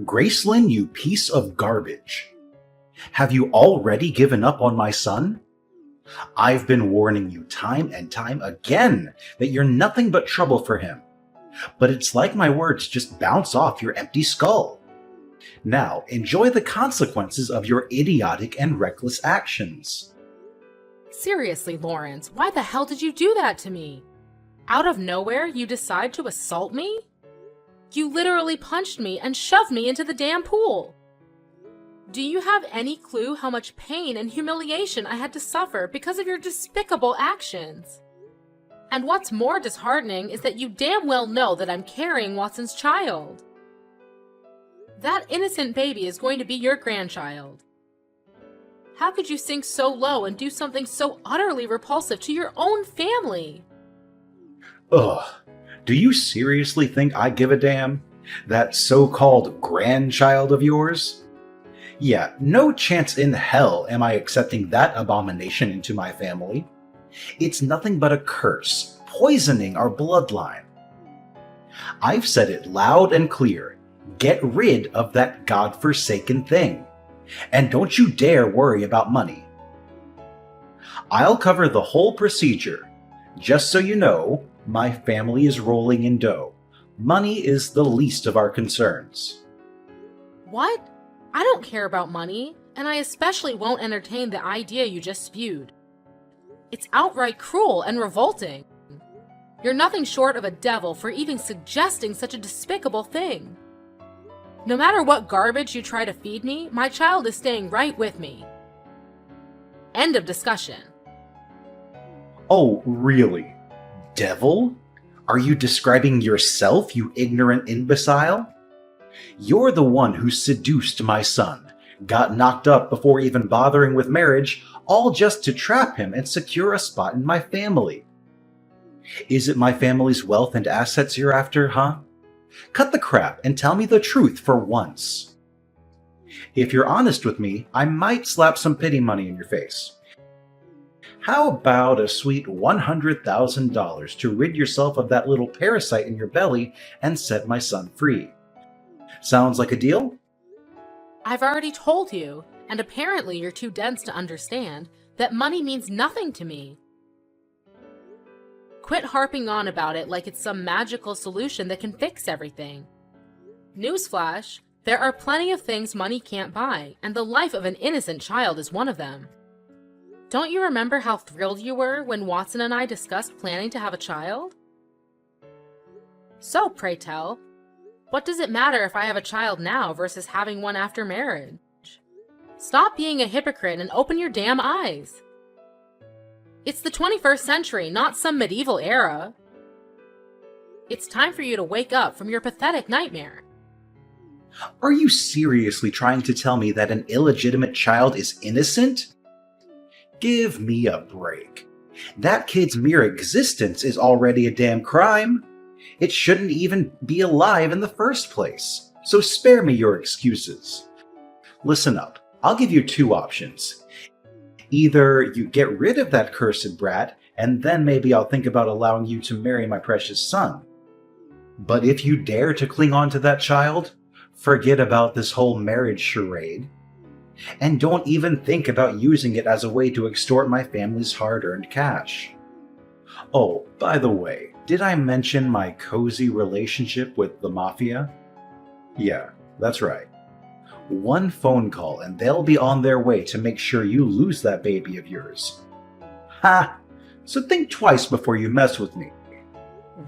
Gracelyn, you piece of garbage. Have you already given up on my son? I've been warning you time and time again that you're nothing but trouble for him. But it's like my words just bounce off your empty skull. Now, enjoy the consequences of your idiotic and reckless actions. Seriously, Lawrence, why the hell did you do that to me? Out of nowhere, you decide to assault me? You literally punched me and shoved me into the damn pool. Do you have any clue how much pain and humiliation I had to suffer because of your despicable actions? And what's more disheartening is that you damn well know that I'm carrying Watson's child. That innocent baby is going to be your grandchild. How could you sink so low and do something so utterly repulsive to your own family? Ugh, do you seriously think I give a damn? That so-called grandchild of yours? Yeah, no chance in hell am I accepting that abomination into my family. It's nothing but a curse, poisoning our bloodline. I've said it loud and clear. Get rid of that godforsaken thing. And don't you dare worry about money. I'll cover the whole procedure. Just so you know, my family is rolling in dough. Money is the least of our concerns. What? I don't care about money, and I especially won't entertain the idea you just spewed. It's outright cruel and revolting. You're nothing short of a devil for even suggesting such a despicable thing. No matter what garbage you try to feed me, my child is staying right with me. End of discussion. Oh, really? Devil? Are you describing yourself, you ignorant imbecile? You're the one who seduced my son, got knocked up before even bothering with marriage, all just to trap him and secure a spot in my family. Is it my family's wealth and assets you're after, huh? Cut the crap and tell me the truth for once. If you're honest with me, I might slap some pity money in your face. How about a sweet $100,000 to rid yourself of that little parasite in your belly and set my son free? Sounds like a deal? I've already told you, and apparently you're too dense to understand, that money means nothing to me. Quit harping on about it like it's some magical solution that can fix everything. Newsflash, there are plenty of things money can't buy, and the life of an innocent child is one of them. Don't you remember how thrilled you were when Watson and I discussed planning to have a child? So, pray tell, what does it matter if I have a child now versus having one after marriage? Stop being a hypocrite and open your damn eyes. It's the 21st century, not some medieval era. It's time for you to wake up from your pathetic nightmare. Are you seriously trying to tell me that an illegitimate child is innocent? Give me a break. That kid's mere existence is already a damn crime. It shouldn't even be alive in the first place. So spare me your excuses. Listen up. I'll give you two options. Either you get rid of that cursed brat, and then maybe I'll think about allowing you to marry my precious son. But if you dare to cling on to that child, forget about this whole marriage charade. And don't even think about using it as a way to extort my family's hard-earned cash. Oh, by the way, did I mention my cozy relationship with the mafia? Yeah, that's right. One phone call and they'll be on their way to make sure you lose that baby of yours. Ha! So think twice before you mess with me.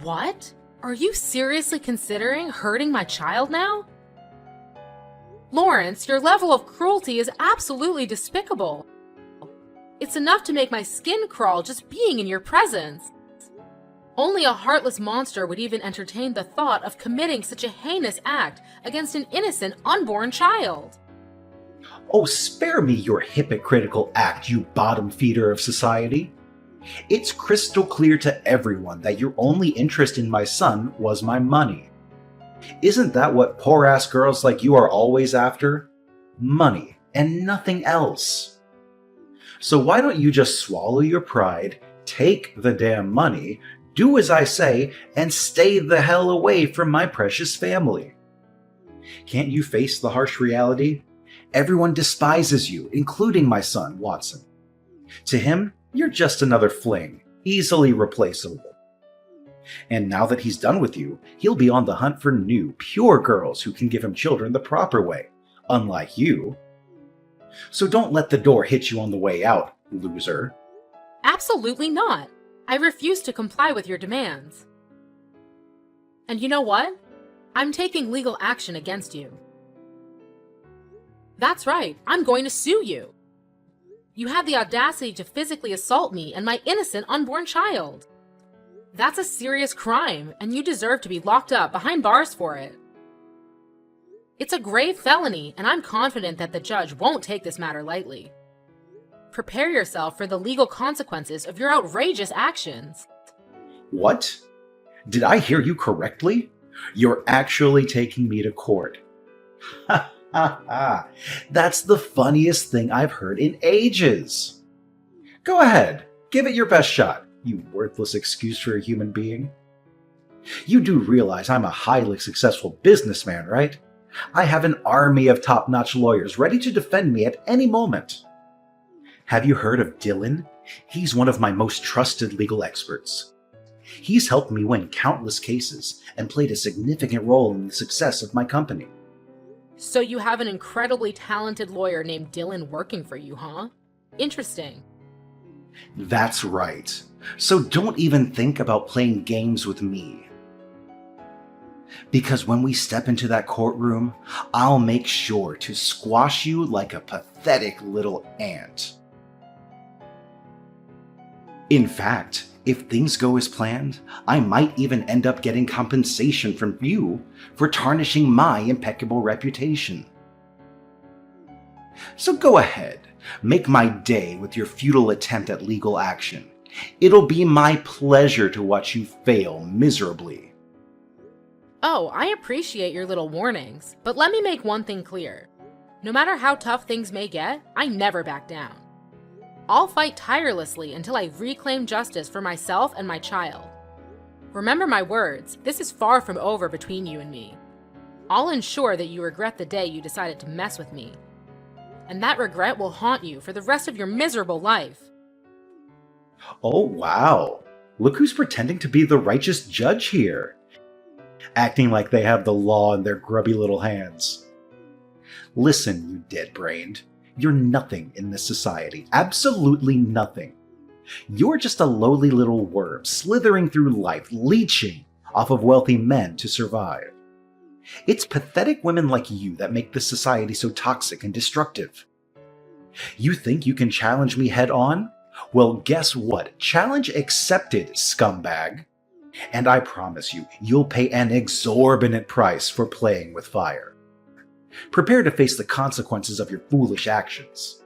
What? Are you seriously considering hurting my child now? Lawrence, your level of cruelty is absolutely despicable. It's enough to make my skin crawl just being in your presence. Only a heartless monster would even entertain the thought of committing such a heinous act against an innocent, unborn child. Oh, spare me your hypocritical act, you bottom feeder of society. It's crystal clear to everyone that your only interest in my son was my money. Isn't that what poor-ass girls like you are always after? Money, and nothing else. So why don't you just swallow your pride, take the damn money, do as I say, and stay the hell away from my precious family? Can't you face the harsh reality? Everyone despises you, including my son, Watson. To him, you're just another fling, easily replaceable. And now that he's done with you, he'll be on the hunt for new, pure girls who can give him children the proper way, unlike you. So don't let the door hit you on the way out, loser. Absolutely not. I refuse to comply with your demands. And you know what? I'm taking legal action against you. That's right, I'm going to sue you. You had the audacity to physically assault me and my innocent unborn child. That's a serious crime, and you deserve to be locked up behind bars for it. It's a grave felony, and I'm confident that the judge won't take this matter lightly. Prepare yourself for the legal consequences of your outrageous actions. What? Did I hear you correctly? You're actually taking me to court. Ha ha ha! That's the funniest thing I've heard in ages. Go ahead, give it your best shot, you worthless excuse for a human being. You do realize I'm a highly successful businessman, right? I have an army of top-notch lawyers ready to defend me at any moment. Have you heard of Dylan? He's one of my most trusted legal experts. He's helped me win countless cases and played a significant role in the success of my company. So you have an incredibly talented lawyer named Dylan working for you, huh? Interesting. That's right. So don't even think about playing games with me. Because when we step into that courtroom, I'll make sure to squash you like a pathetic little ant. In fact, if things go as planned, I might even end up getting compensation from you for tarnishing my impeccable reputation. So go ahead, make my day with your futile attempt at legal action. It'll be my pleasure to watch you fail miserably. Oh, I appreciate your little warnings, but let me make one thing clear. No matter how tough things may get, I never back down. I'll fight tirelessly until I reclaim justice for myself and my child. Remember my words, this is far from over between you and me. I'll ensure that you regret the day you decided to mess with me. And that regret will haunt you for the rest of your miserable life. Oh wow, look who's pretending to be the righteous judge here. Acting like they have the law in their grubby little hands. Listen, you dead-brained. You're nothing in this society. Absolutely nothing. You're just a lowly little worm slithering through life, leeching off of wealthy men to survive. It's pathetic women like you that make this society so toxic and destructive. You think you can challenge me head on? Well, guess what? Challenge accepted, scumbag. And I promise you, you'll pay an exorbitant price for playing with fire. Prepare to face the consequences of your foolish actions.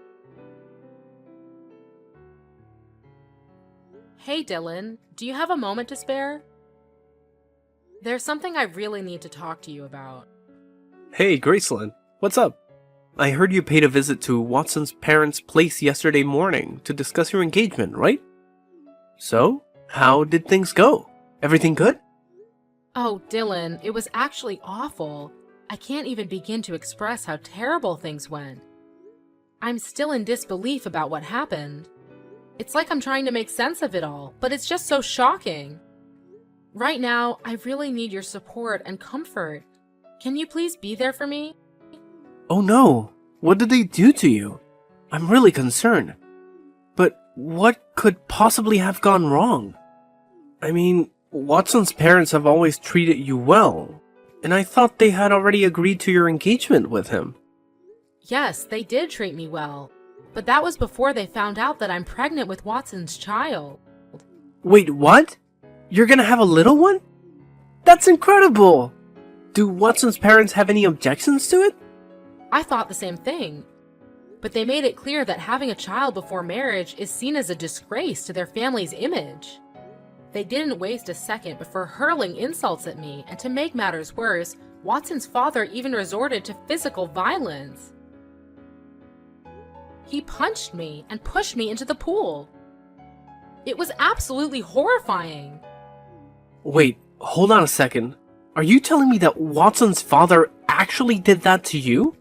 Hey Dylan, do you have a moment to spare? There's something I really need to talk to you about. Hey, Gracelyn, what's up? I heard you paid a visit to Watson's parents' place yesterday morning to discuss your engagement, right? So, how did things go? Everything good? Oh, Dylan, it was actually awful. I can't even begin to express how terrible things went. I'm still in disbelief about what happened. It's like I'm trying to make sense of it all, but it's just so shocking. Right now, I really need your support and comfort. Can you please be there for me? Oh no, what did they do to you? I'm really concerned. But what could possibly have gone wrong? I mean, Watson's parents have always treated you well, and I thought they had already agreed to your engagement with him. Yes, they did treat me well, but that was before they found out that I'm pregnant with Watson's child. Wait, what? You're gonna have a little one? That's incredible! Do Watson's parents have any objections to it? I thought the same thing, but they made it clear that having a child before marriage is seen as a disgrace to their family's image. They didn't waste a second before hurling insults at me, and to make matters worse, Watson's father even resorted to physical violence. He punched me and pushed me into the pool. It was absolutely horrifying. Wait, hold on a second. Are you telling me that Watson's father actually did that to you?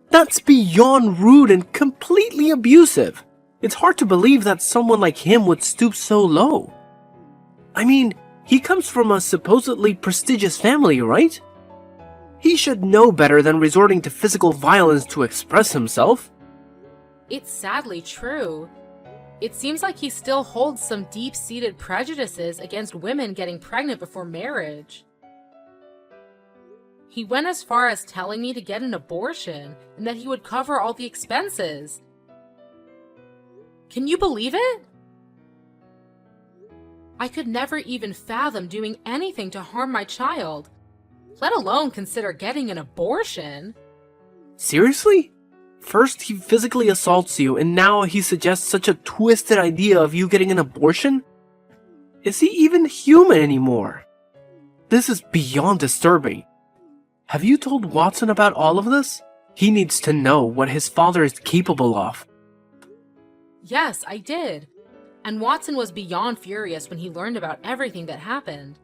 That's beyond rude and completely abusive. It's hard to believe that someone like him would stoop so low. I mean, he comes from a supposedly prestigious family, right? He should know better than resorting to physical violence to express himself. It's sadly true. It seems like he still holds some deep-seated prejudices against women getting pregnant before marriage. He went as far as telling me to get an abortion and that he would cover all the expenses. Can you believe it? I could never even fathom doing anything to harm my child, let alone consider getting an abortion. Seriously? First he physically assaults you, and now he suggests such a twisted idea of you getting an abortion? Is he even human anymore? This is beyond disturbing. Have you told Watson about all of this? He needs to know what his father is capable of. Yes, I did. And Watson was beyond furious when he learned about everything that happened.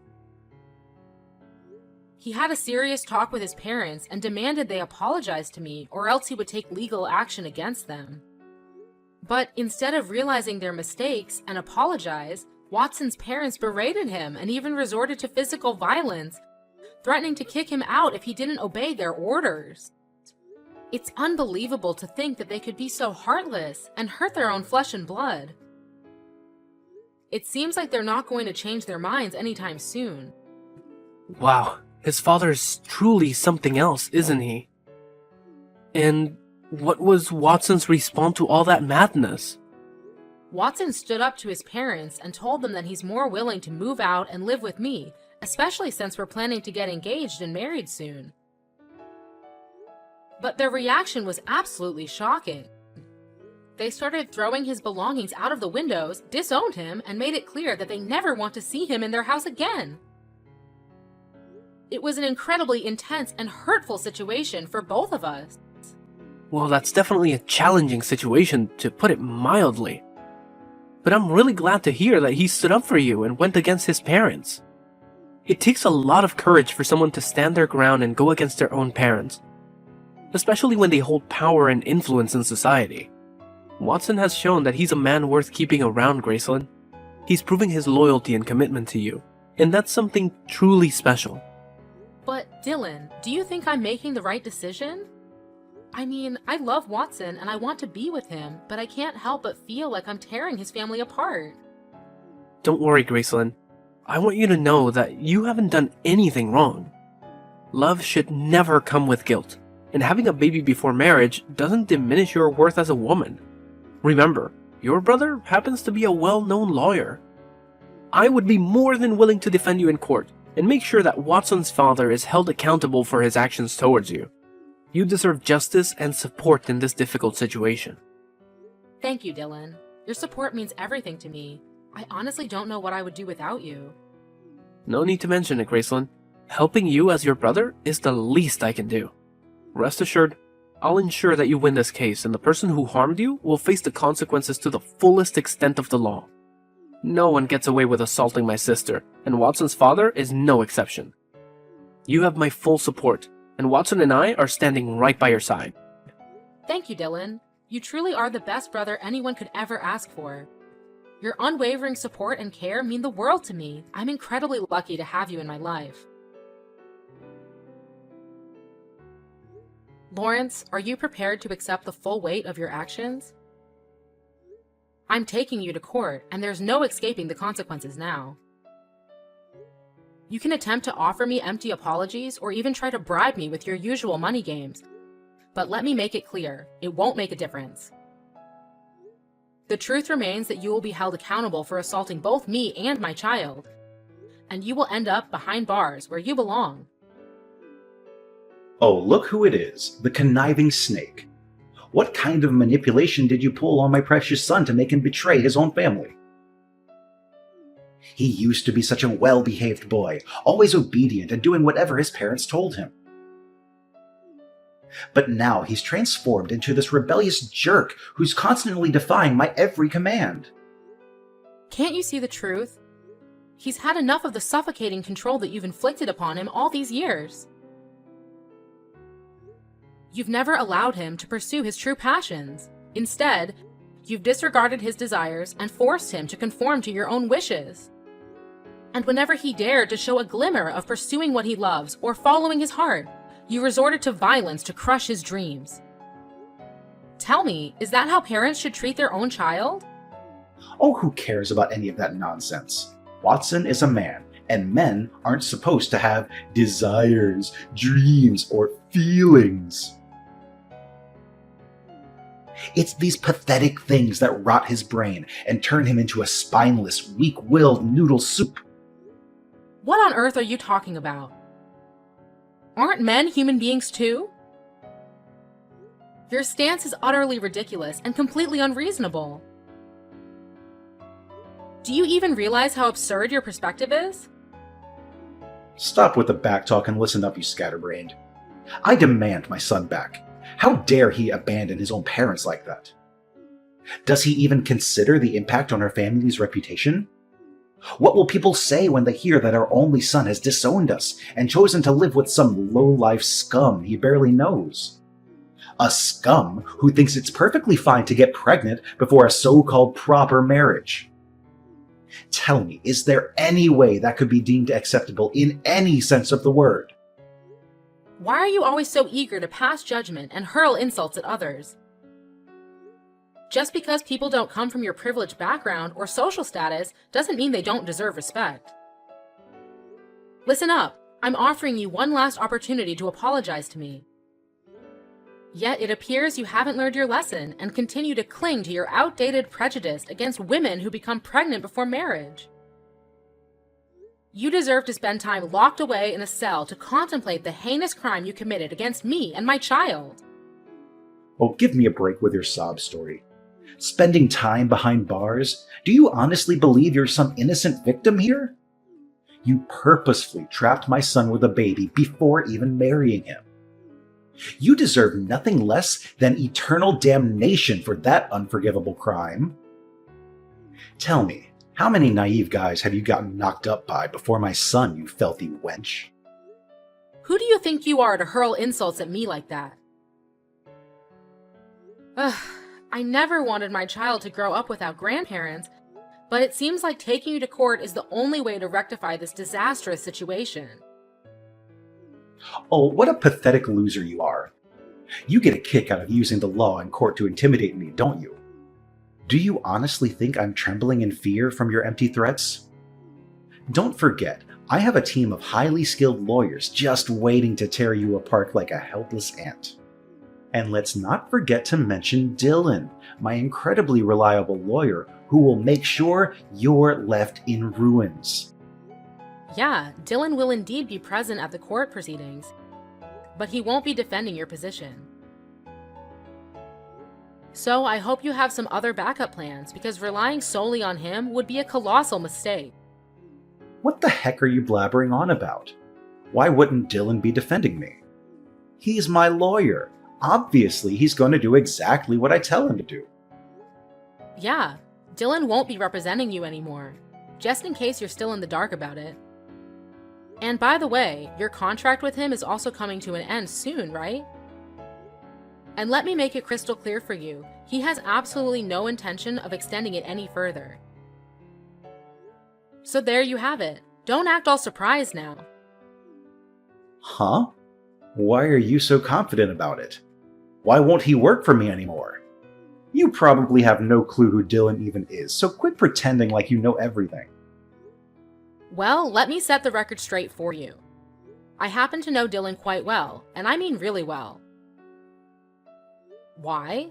He had a serious talk with his parents and demanded they apologize to me, or else he would take legal action against them. But instead of realizing their mistakes and apologize, Watson's parents berated him and even resorted to physical violence, threatening to kick him out if he didn't obey their orders. It's unbelievable to think that they could be so heartless and hurt their own flesh and blood. It seems like they're not going to change their minds anytime soon. Wow, his father is truly something else, isn't he? And what was Watson's response to all that madness? Watson stood up to his parents and told them that he's more willing to move out and live with me, especially since we're planning to get engaged and married soon. But their reaction was absolutely shocking. They started throwing his belongings out of the windows, disowned him, and made it clear that they never want to see him in their house again. It was an incredibly intense and hurtful situation for both of us. Well, that's definitely a challenging situation, to put it mildly. But I'm really glad to hear that he stood up for you and went against his parents. It takes a lot of courage for someone to stand their ground and go against their own parents, especially when they hold power and influence in society. Watson has shown that he's a man worth keeping around, Gracelyn. He's proving his loyalty and commitment to you, and that's something truly special. But Dylan, do you think I'm making the right decision? I mean, I love Watson and I want to be with him, but I can't help but feel like I'm tearing his family apart. Don't worry, Gracelyn. I want you to know that you haven't done anything wrong. Love should never come with guilt, and having a baby before marriage doesn't diminish your worth as a woman. Remember, your brother happens to be a well-known lawyer. I would be more than willing to defend you in court and make sure that Watson's father is held accountable for his actions towards you. You deserve justice and support in this difficult situation. Thank you, Dylan. Your support means everything to me. I honestly don't know what I would do without you. No need to mention it, Gracelyn. Helping you as your brother is the least I can do. Rest assured, I'll ensure that you win this case, and the person who harmed you will face the consequences to the fullest extent of the law. No one gets away with assaulting my sister, and Watson's father is no exception. You have my full support, and Watson and I are standing right by your side. Thank you, Dylan. You truly are the best brother anyone could ever ask for. Your unwavering support and care mean the world to me. I'm incredibly lucky to have you in my life. Lawrence, are you prepared to accept the full weight of your actions? I'm taking you to court, and there's no escaping the consequences now. You can attempt to offer me empty apologies or even try to bribe me with your usual money games. But let me make it clear, it won't make a difference. The truth remains that you will be held accountable for assaulting both me and my child, and you will end up behind bars where you belong. Oh, look who it is, the conniving snake. What kind of manipulation did you pull on my precious son to make him betray his own family? He used to be such a well-behaved boy, always obedient and doing whatever his parents told him. But now he's transformed into this rebellious jerk who's constantly defying my every command. Can't you see the truth? He's had enough of the suffocating control that you've inflicted upon him all these years. You've never allowed him to pursue his true passions. Instead, you've disregarded his desires and forced him to conform to your own wishes. And whenever he dared to show a glimmer of pursuing what he loves or following his heart, you resorted to violence to crush his dreams. Tell me, is that how parents should treat their own child? Oh, who cares about any of that nonsense? Watson is a man, and men aren't supposed to have desires, dreams, or feelings. It's these pathetic things that rot his brain and turn him into a spineless, weak-willed noodle soup. What on earth are you talking about? Aren't men human beings too? Your stance is utterly ridiculous and completely unreasonable. Do you even realize how absurd your perspective is? Stop with the backtalk and listen up, you scatterbrained. I demand my son back. How dare he abandon his own parents like that? Does he even consider the impact on our family's reputation? What will people say when they hear that our only son has disowned us and chosen to live with some low-life scum he barely knows? A scum who thinks it's perfectly fine to get pregnant before a so-called proper marriage. Tell me, is there any way that could be deemed acceptable in any sense of the word? Why are you always so eager to pass judgment and hurl insults at others? Just because people don't come from your privileged background or social status doesn't mean they don't deserve respect. Listen up, I'm offering you one last opportunity to apologize to me. Yet it appears you haven't learned your lesson and continue to cling to your outdated prejudice against women who become pregnant before marriage. You deserve to spend time locked away in a cell to contemplate the heinous crime you committed against me and my child. Oh, give me a break with your sob story. Spending time behind bars? Do you honestly believe you're some innocent victim here? You purposefully trapped my son with a baby before even marrying him. You deserve nothing less than eternal damnation for that unforgivable crime. Tell me, how many naive guys have you gotten knocked up by before my son, you filthy wench? Who do you think you are to hurl insults at me like that? Ugh, I never wanted my child to grow up without grandparents, but it seems like taking you to court is the only way to rectify this disastrous situation. Oh, what a pathetic loser you are. You get a kick out of using the law in court to intimidate me, don't you? Do you honestly think I'm trembling in fear from your empty threats? Don't forget, I have a team of highly skilled lawyers just waiting to tear you apart like a helpless ant. And let's not forget to mention Dylan, my incredibly reliable lawyer who will make sure you're left in ruins. Yeah, Dylan will indeed be present at the court proceedings, but he won't be defending your position. So I hope you have some other backup plans, because relying solely on him would be a colossal mistake. What the heck are you blabbering on about? Why wouldn't Dylan be defending me? He's my lawyer. Obviously, he's going to do exactly what I tell him to do. Yeah, Dylan won't be representing you anymore, just in case you're still in the dark about it. And by the way, your contract with him is also coming to an end soon, right? And let me make it crystal clear for you, he has absolutely no intention of extending it any further. So there you have it. Don't act all surprised now. Huh? Why are you so confident about it? Why won't he work for me anymore? You probably have no clue who Dylan even is, so quit pretending like you know everything. Well, let me set the record straight for you. I happen to know Dylan quite well, and I mean really well. Why?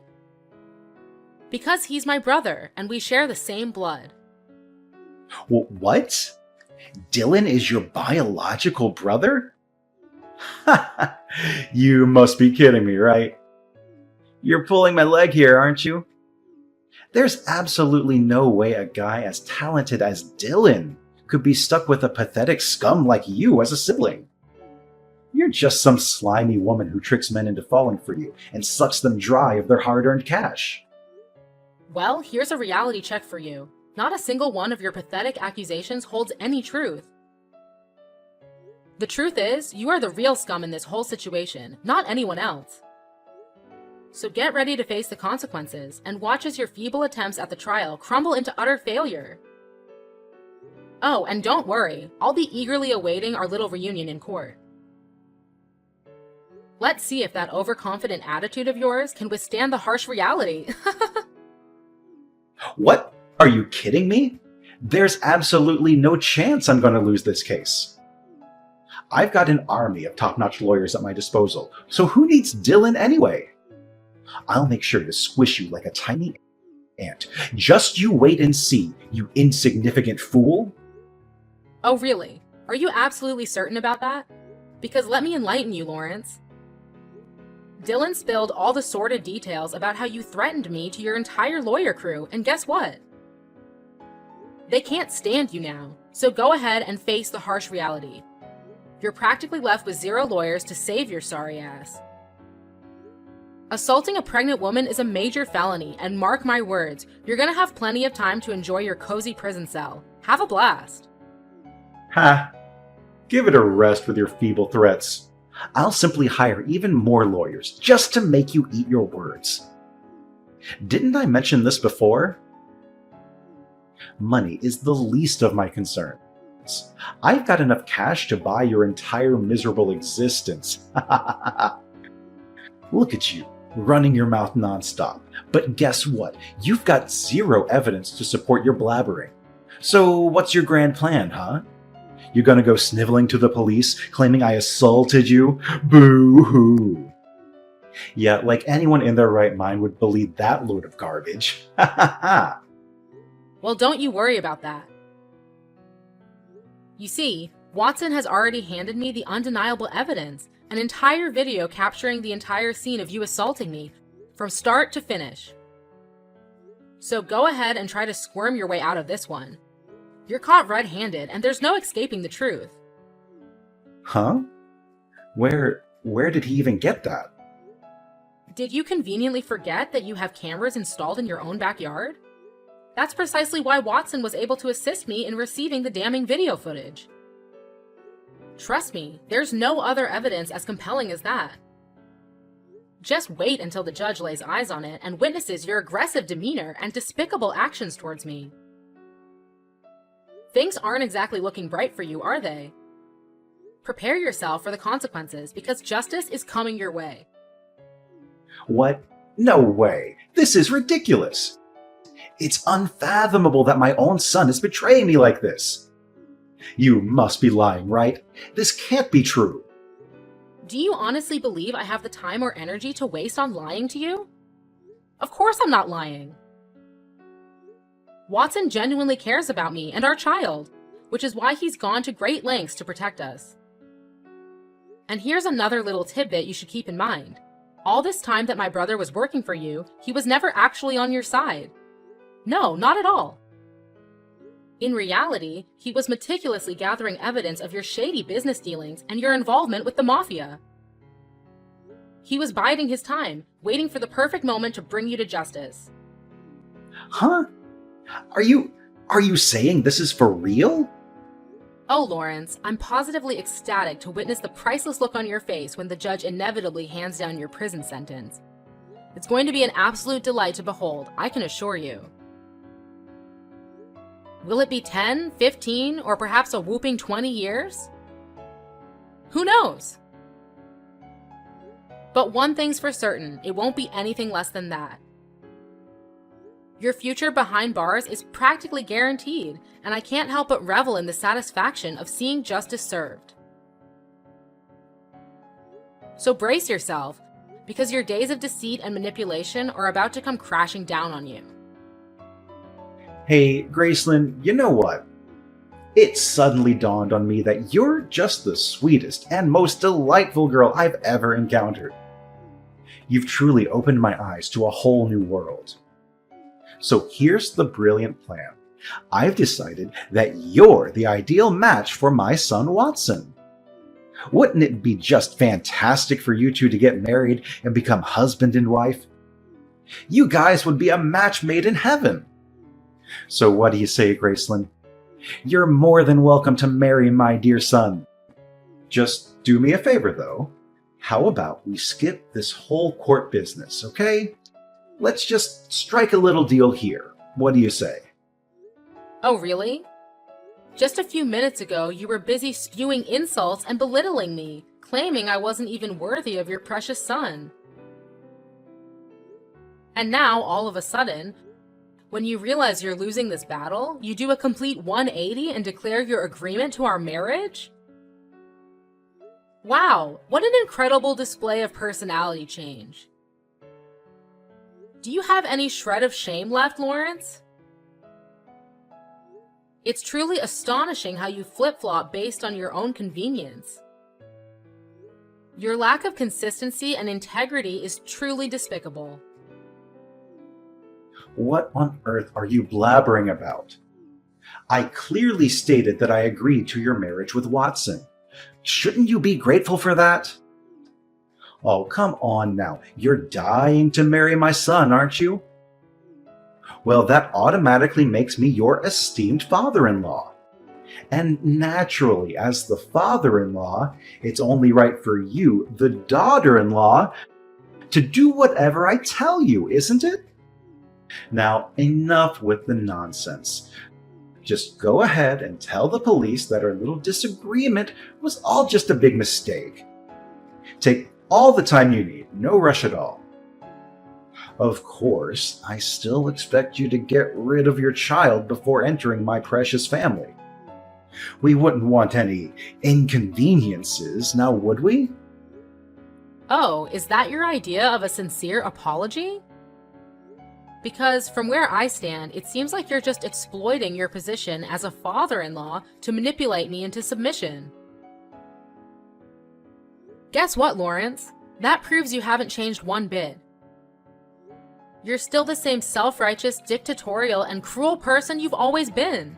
Because he's my brother, and we share the same blood. What? Dylan is your biological brother? You must be kidding me, right? You're pulling my leg here, aren't you? There's absolutely no way a guy as talented as Dylan could be stuck with a pathetic scum like you as a sibling. You're just some slimy woman who tricks men into falling for you and sucks them dry of their hard-earned cash. Well, here's a reality check for you. Not a single one of your pathetic accusations holds any truth. The truth is, you are the real scum in this whole situation, not anyone else. So get ready to face the consequences, and watch as your feeble attempts at the trial crumble into utter failure. Oh, and don't worry, I'll be eagerly awaiting our little reunion in court. Let's see if that overconfident attitude of yours can withstand the harsh reality. What? Are you kidding me? There's absolutely no chance I'm going to lose this case. I've got an army of top-notch lawyers at my disposal, so who needs Dylan anyway? I'll make sure to squish you like a tiny ant. Just you wait and see, you insignificant fool. Oh, really? Are you absolutely certain about that? Because let me enlighten you, Lawrence. Dylan spilled all the sordid details about how you threatened me to your entire lawyer crew, and guess what? They can't stand you now, so go ahead and face the harsh reality. You're practically left with 0 lawyers to save your sorry ass. Assaulting a pregnant woman is a major felony, and mark my words, you're gonna have plenty of time to enjoy your cozy prison cell. Have a blast. Ha! Give it a rest with your feeble threats. I'll simply hire even more lawyers just to make you eat your words. Didn't I mention this before? Money is the least of my concerns. I've got enough cash to buy your entire miserable existence. Look at you, running your mouth nonstop. But guess what? You've got 0 evidence to support your blabbering. So what's your grand plan, huh? You gonna go sniveling to the police, claiming I assaulted you? Boo-hoo. Yeah, like anyone in their right mind would believe that load of garbage. Ha ha ha. Well, don't you worry about that. You see, Watson has already handed me the undeniable evidence, an entire video capturing the entire scene of you assaulting me, from start to finish. So go ahead and try to squirm your way out of this one. You're caught red-handed, and there's no escaping the truth. Huh? Where did he even get that? Did you conveniently forget that you have cameras installed in your own backyard? That's precisely why Watson was able to assist me in receiving the damning video footage. Trust me, there's no other evidence as compelling as that. Just wait until the judge lays eyes on it and witnesses your aggressive demeanor and despicable actions towards me. Things aren't exactly looking bright for you, are they? Prepare yourself for the consequences, because justice is coming your way. What? No way. This is ridiculous. It's unfathomable that my own son is betraying me like this. You must be lying, right? This can't be true. Do you honestly believe I have the time or energy to waste on lying to you? Of course I'm not lying. Watson genuinely cares about me and our child, which is why he's gone to great lengths to protect us. And here's another little tidbit you should keep in mind. All this time that my brother was working for you, he was never actually on your side. No, not at all. In reality, he was meticulously gathering evidence of your shady business dealings and your involvement with the mafia. He was biding his time, waiting for the perfect moment to bring you to justice. Huh? Are you saying this is for real? Oh, Lawrence, I'm positively ecstatic to witness the priceless look on your face when the judge inevitably hands down your prison sentence. It's going to be an absolute delight to behold, I can assure you. Will it be 10, 15, or perhaps a whooping 20 years? Who knows? But one thing's for certain, it won't be anything less than that. Your future behind bars is practically guaranteed, and I can't help but revel in the satisfaction of seeing justice served. So brace yourself, because your days of deceit and manipulation are about to come crashing down on you. Hey, Graceland, you know what? It suddenly dawned on me that you're just the sweetest and most delightful girl I've ever encountered. You've truly opened my eyes to a whole new world. So here's the brilliant plan. I've decided that you're the ideal match for my son Watson. Wouldn't it be just fantastic for you two to get married and become husband and wife? You guys would be a match made in heaven. So what do you say, Graceland? You're more than welcome to marry my dear son. Just do me a favor, though. How about we skip this whole court business, okay? Let's just strike a little deal here. What do you say? Oh, really? Just a few minutes ago, you were busy spewing insults and belittling me, claiming I wasn't even worthy of your precious son. And now, all of a sudden, when you realize you're losing this battle, you do a complete 180 and declare your agreement to our marriage? Wow, what an incredible display of personality change. Do you have any shred of shame left, Lawrence? It's truly astonishing how you flip-flop based on your own convenience. Your lack of consistency and integrity is truly despicable. What on earth are you blabbering about? I clearly stated that I agreed to your marriage with Watson. Shouldn't you be grateful for that? Oh, come on now. You're dying to marry my son, aren't you? Well, that automatically makes me your esteemed father-in-law. And naturally, as the father-in-law, it's only right for you, the daughter-in-law, to do whatever I tell you, isn't it? Now, enough with the nonsense. Just go ahead and tell the police that our little disagreement was all just a big mistake. Take all the time you need, no rush at all. Of course, I still expect you to get rid of your child before entering my precious family. We wouldn't want any inconveniences, now would we? Oh, is that your idea of a sincere apology? Because from where I stand, it seems like you're just exploiting your position as a father-in-law to manipulate me into submission. Guess what, Lawrence? That proves you haven't changed one bit. You're still the same self-righteous, dictatorial, and cruel person you've always been.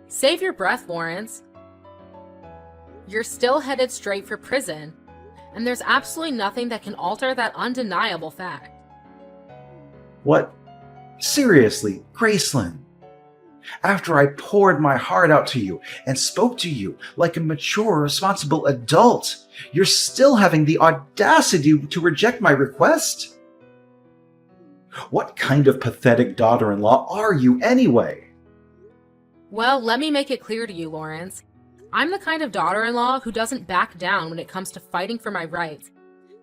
Save your breath, Lawrence. You're still headed straight for prison, and there's absolutely nothing that can alter that undeniable fact. What? Seriously, Gracelyn? After I poured my heart out to you and spoke to you like a mature, responsible adult, you're still having the audacity to reject my request? What kind of pathetic daughter-in-law are you anyway? Well, let me make it clear to you, Lawrence. I'm the kind of daughter-in-law who doesn't back down when it comes to fighting for my rights,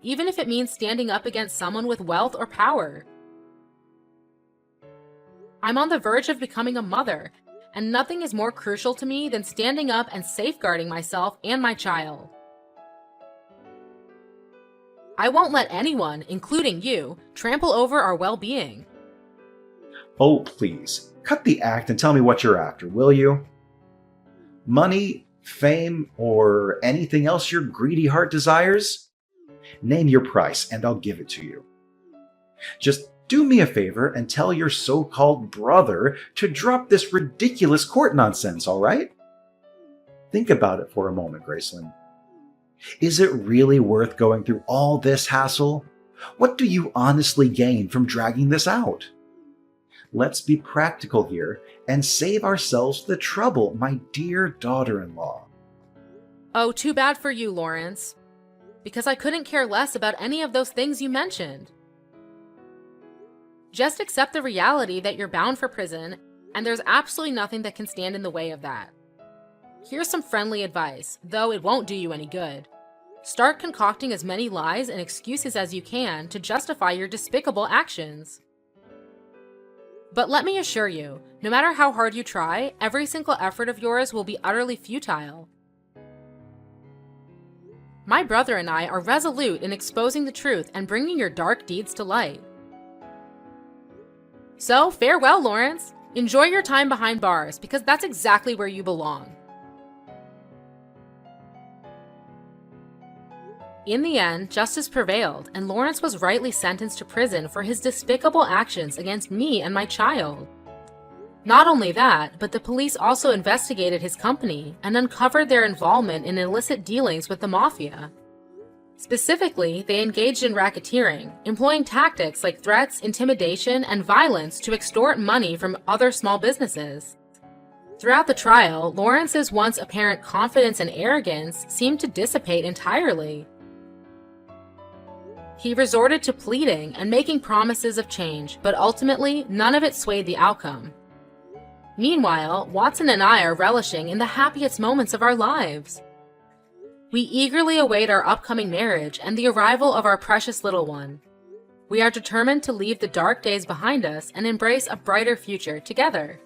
even if it means standing up against someone with wealth or power. I'm on the verge of becoming a mother, and nothing is more crucial to me than standing up and safeguarding myself and my child. I won't let anyone, including you, trample over our well-being. Oh, please, cut the act and tell me what you're after, will you? Money, fame, or anything else your greedy heart desires? Name your price and I'll give it to you. Just do me a favor and tell your so-called brother to drop this ridiculous court nonsense, all right? Think about it for a moment, Gracelyn. Is it really worth going through all this hassle? What do you honestly gain from dragging this out? Let's be practical here and save ourselves the trouble, my dear daughter-in-law. Oh, too bad for you, Lawrence. Because I couldn't care less about any of those things you mentioned. Just accept the reality that you're bound for prison, and there's absolutely nothing that can stand in the way of that. Here's some friendly advice, though it won't do you any good. Start concocting as many lies and excuses as you can to justify your despicable actions. But let me assure you, no matter how hard you try, every single effort of yours will be utterly futile. My brother and I are resolute in exposing the truth and bringing your dark deeds to light. So, farewell, Lawrence. Enjoy your time behind bars, because that's exactly where you belong. In the end, justice prevailed, and Lawrence was rightly sentenced to prison for his despicable actions against me and my child. Not only that, but the police also investigated his company and uncovered their involvement in illicit dealings with the mafia. Specifically, they engaged in racketeering, employing tactics like threats, intimidation, and violence to extort money from other small businesses. Throughout the trial, Lawrence's once apparent confidence and arrogance seemed to dissipate entirely. He resorted to pleading and making promises of change, but ultimately, none of it swayed the outcome. Meanwhile, Watson and I are relishing in the happiest moments of our lives. We eagerly await our upcoming marriage and the arrival of our precious little one. We are determined to leave the dark days behind us and embrace a brighter future together.